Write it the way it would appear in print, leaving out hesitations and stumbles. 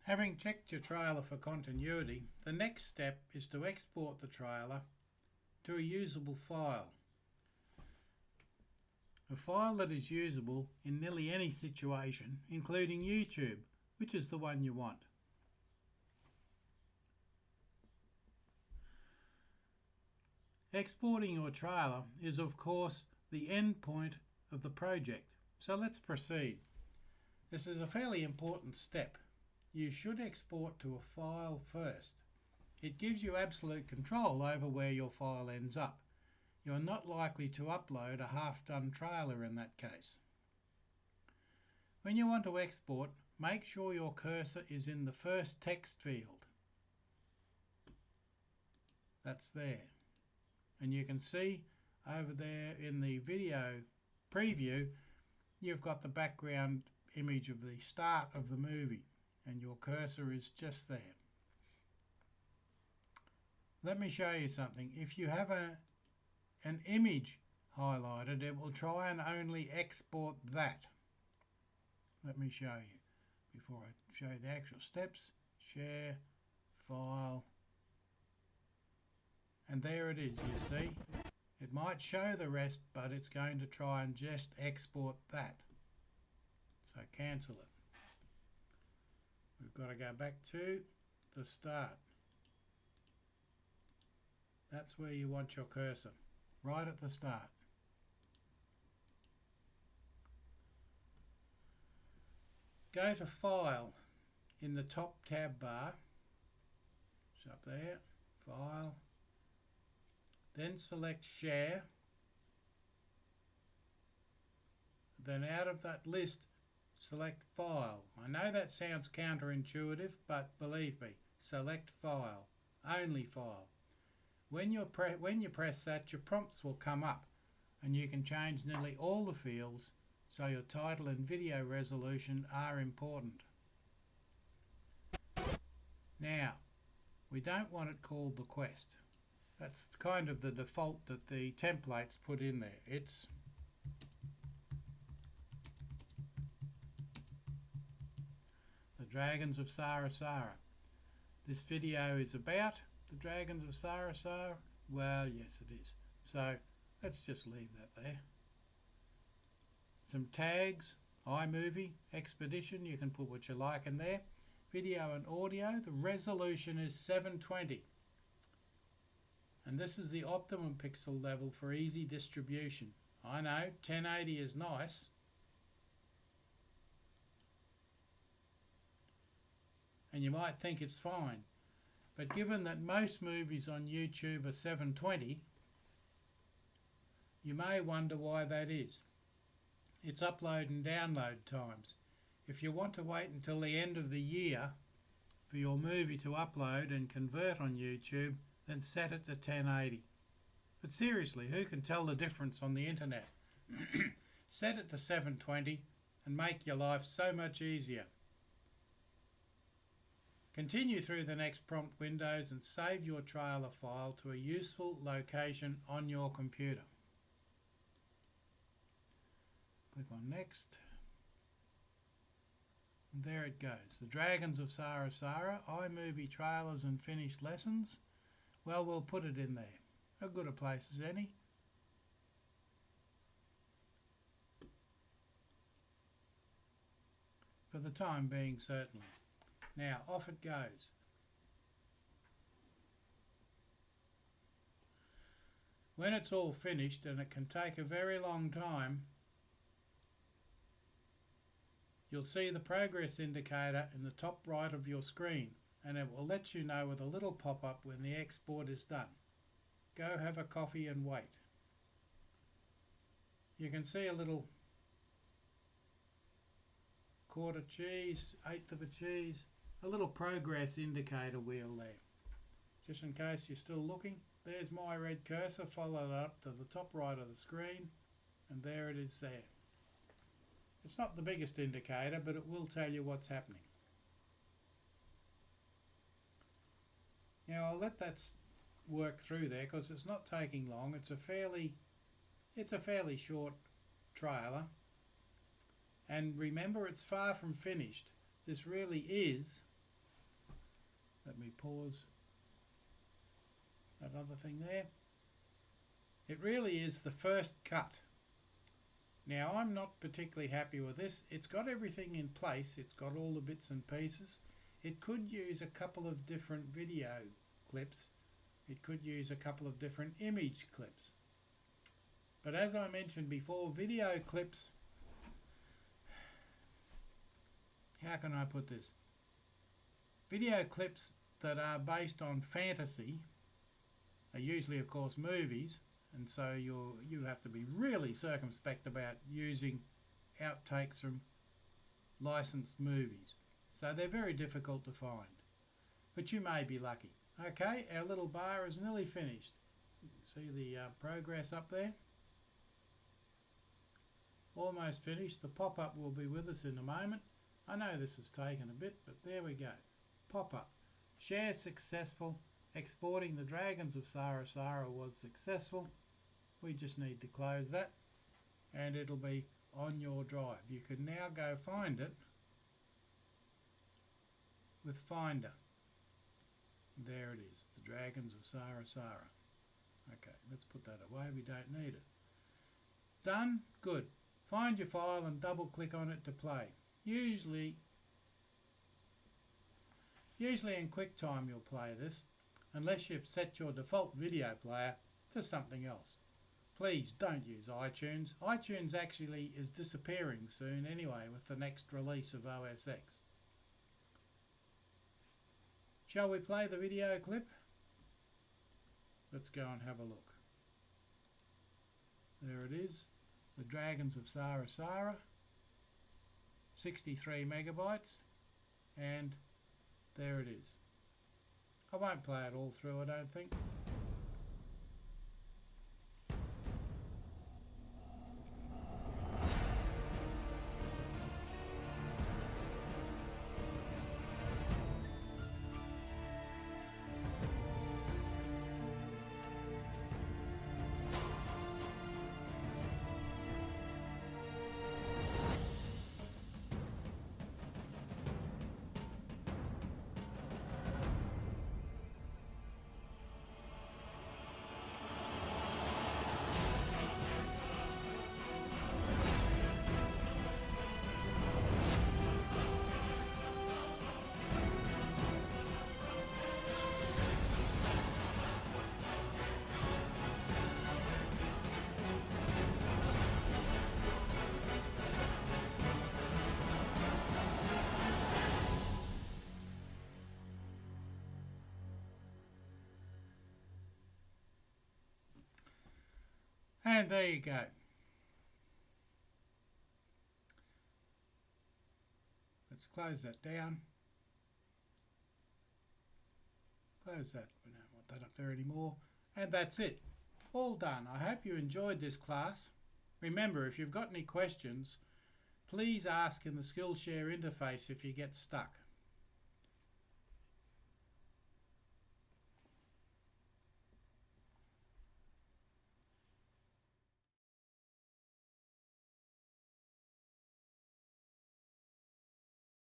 Having checked your trailer for continuity, the next step is to export the trailer to a usable file. A file that is usable in nearly any situation, including YouTube, which is the one you want. Exporting your trailer is of course the end point of the project, so let's proceed. This is a fairly important step. You should export to a file first. It gives you absolute control over where your file ends up. You're not likely to upload a half-done trailer in that case. When you want to export, make sure your cursor is in the first text field. That's there. And you can see over there in the video preview, you've got the background image of the start of the movie, and your cursor is just there. Let me show you something. If you have an image highlighted, it will try and only export that. Let me show you. Before I show you the actual steps, share, file, and there it is, you see. It might show the rest, but it's going to try and just export that. So cancel it. We've got to go back to the start. That's where you want your cursor, right at the start. Go to File in the top tab bar. It's up there, File. Then select Share. Then out of that list, select File. I know that sounds counterintuitive, but believe me, select File, only File. When you press that, your prompts will come up, and you can change nearly all the fields, so your title and video resolution are important. Now, we don't want it called The Quest. That's kind of the default that the templates put in there. It's the Dragons of Sarasara. This video is about the Dragons of Sarasara. Well, yes it is. So let's just leave that there. Some tags, iMovie, Expedition, you can put what you like in there. Video and audio, the resolution is 720. And this is the optimum pixel level for easy distribution. I know 1080 is nice. And you might think it's fine. But given that most movies on YouTube are 720, you may wonder why that is. It's upload and download times. If you want to wait until the end of the year for your movie to upload and convert on YouTube, then set it to 1080. But seriously, who can tell the difference on the internet? Set it to 720 and make your life so much easier. Continue through the next prompt windows and save your trailer file to a useful location on your computer. Click on Next. And there it goes. The Dragons of Sarasara, iMovie trailers and finished lessons. Well, we'll put it in there. How good a place as any. For the time being, certainly. Now, off it goes. When it's all finished, and it can take a very long time, you'll see the progress indicator in the top right of your screen, and it will let you know with a little pop-up when the export is done. Go have a coffee and wait. You can see a little quarter cheese, eighth of a cheese, a little progress indicator wheel there. Just in case you're still looking, there's my red cursor, follow it up to the top right of the screen, and there it is there. It's not the biggest indicator, but it will tell you what's happening. Now I'll let that work through there because it's not taking long. It's a fairly short trailer. And remember, it's far from finished. This really is Let me pause that other thing there. It really is the first cut. Now I'm not particularly happy with this. It's got everything in place. It's got all the bits and pieces. It could use a couple of different video clips. It could use a couple of different image clips. But as I mentioned before, video clips, how can I put this? Video clips that are based on fantasy are usually, of course, movies, and so you have to be really circumspect about using outtakes from licensed movies. So they're very difficult to find, but you may be lucky. Okay, our little bar is nearly finished. See the progress up there? Almost finished. The pop-up will be with us in a moment. I know this has taken a bit, but there we go. Pop-up. Share successful. Exporting the Dragons of Sarasara was successful. We just need to close that and it'll be on your drive. You can now go find it with Finder. There it is, the Dragons of Sarasara. Okay, let's put that away, we don't need it. Done? Good. Find your file and double click on it to play. Usually in QuickTime you'll play this, unless you've set your default video player to something else. Please don't use iTunes. iTunes actually is disappearing soon anyway with the next release of OS X. Shall we play the video clip? Let's go and have a look. There it is, the Dragons of Sarasara, 63 megabytes, and there it is. I won't play it all through, I don't think. And there you go. Let's close that down. Close that. We don't want that up there anymore. And that's it. All done. I hope you enjoyed this class. Remember, if you've got any questions, please ask in the Skillshare interface if you get stuck.